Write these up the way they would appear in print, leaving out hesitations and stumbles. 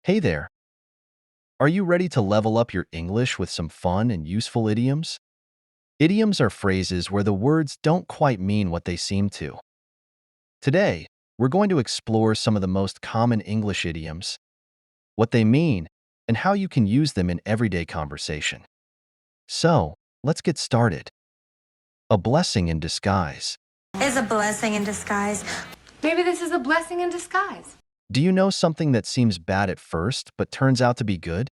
Hey there! Are you ready to level up your English with some fun and useful idioms? Idioms are phrases where the words don't quite mean what they seem to. Today, we're going to explore some of the most common English idioms, what they mean, and how you can use them in everyday conversation. So, let's get started. A blessing in disguise. Is a blessing in disguise. Maybe this is a blessing in disguise. Do you know something that seems bad at first but turns out to be good?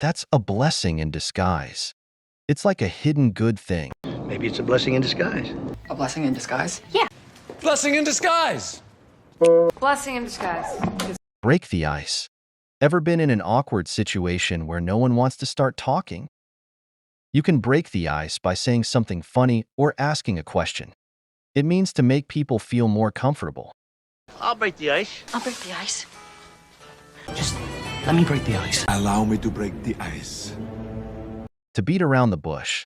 That's a blessing in disguise. It's like a hidden good thing. Maybe it's a blessing in disguise. A blessing in disguise? Yeah. Blessing in disguise. Blessing in disguise. Break the ice. Ever been in an awkward situation where no one wants to start talking? You can break the ice by saying something funny or asking a question. It means to make people feel more comfortable. I'll break the ice. I'll break the ice. Just let me break the ice. Allow me to break the ice. To beat around the bush.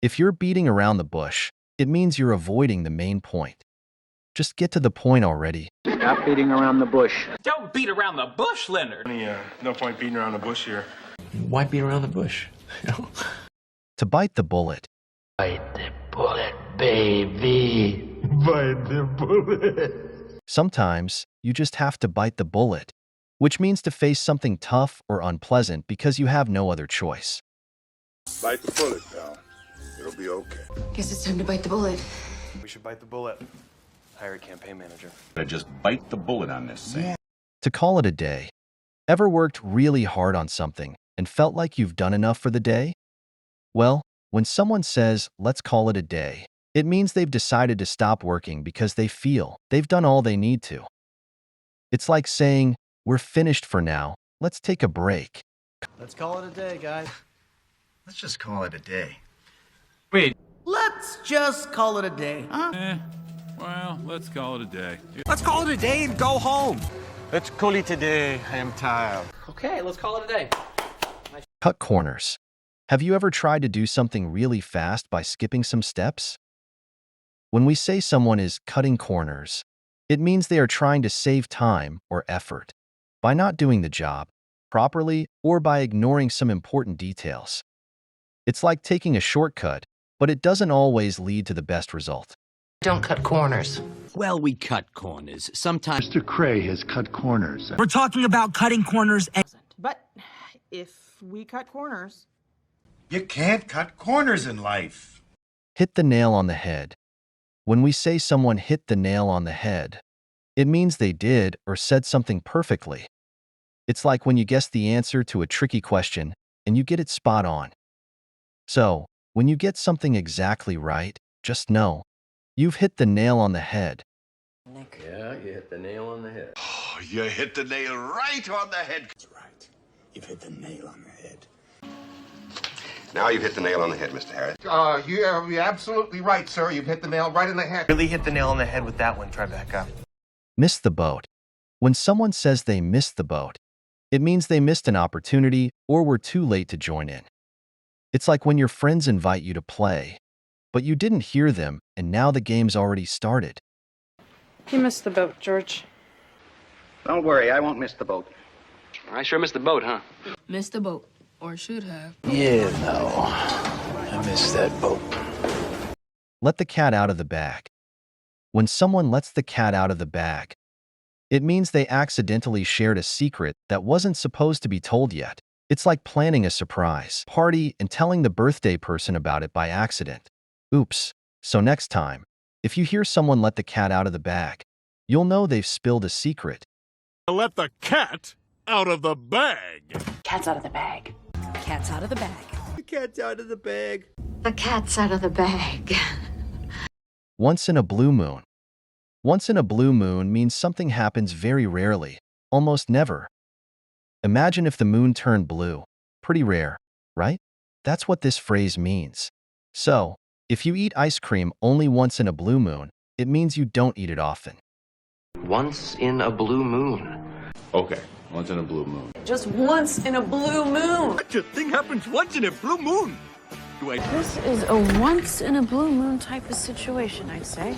If you're beating around the bush, it means you're avoiding the main point. Just get to the point already. Stop beating around the bush. Don't beat around the bush, Leonard. No point beating around the bush here. Why beat around the bush? To bite the bullet. Bite the bullet, baby. Bite the bullet. Sometimes, you just have to bite the bullet, which means to face something tough or unpleasant because you have no other choice. Bite the bullet, pal. It'll be okay. Guess it's time to bite the bullet. We should bite the bullet. Hire a campaign manager. I just bite the bullet on this thing. To call it a day. Ever worked really hard on something and felt like you've done enough for the day? Well, when someone says, let's call it a day, it means they've decided to stop working because they feel they've done all they need to. It's like saying, we're finished for now, let's take a break. Let's call it a day, guys. Let's just call it a day. Wait. Let's just call it a day, huh? Well, let's call it a day. Let's call it a day and go home. Let's call it a day. I am tired. Okay, let's call it a day. Cut corners. Have you ever tried to do something really fast by skipping some steps? When we say someone is cutting corners, it means they are trying to save time or effort by not doing the job properly or by ignoring some important details. It's like taking a shortcut, but it doesn't always lead to the best result. Don't cut corners. Well, we cut corners. Sometimes Mr. Cray has cut corners. We're talking about cutting corners. But if we cut corners... You can't cut corners in life. Hit the nail on the head. When we say someone hit the nail on the head, it means they did or said something perfectly. It's like when you guess the answer to a tricky question and you get it spot on. So, when you get something exactly right, just know, you've hit the nail on the head. Yeah, you hit the nail on the head. Oh, you hit the nail right on the head. That's right. You've hit the nail on the head. Now you've hit the nail on the head, Mr. Harris. You're absolutely right, sir. You've hit the nail right in the head. Really hit the nail on the head with that one, Tribeca. Miss the boat. When someone says they missed the boat, it means they missed an opportunity or were too late to join in. It's like when your friends invite you to play, but you didn't hear them and now the game's already started. You missed the boat, George. Don't worry, I won't miss the boat. I sure missed the boat, huh? Missed the boat. Or should have. Yeah, no. I missed that boat. Let the cat out of the bag. When someone lets the cat out of the bag, it means they accidentally shared a secret that wasn't supposed to be told yet. It's like planning a surprise party and telling the birthday person about it by accident. Oops. So next time, if you hear someone let the cat out of the bag, you'll know they've spilled a secret. Let the cat out of the bag. Cat's out of the bag. Cat's out of the bag. the cat's out of the bag. The cat's out of the bag. Once in a blue moon. Once in a blue moon means something happens very rarely, almost never. Imagine if the moon turned blue. Pretty rare, right? That's what this phrase means. So, if you eat ice cream only once in a blue moon, it means you don't eat it often. Once in a blue moon. Okay, once in a blue moon. Just once in a blue moon. Such a thing happens once in a blue moon. This is a once in a blue moon type of situation, I'd say.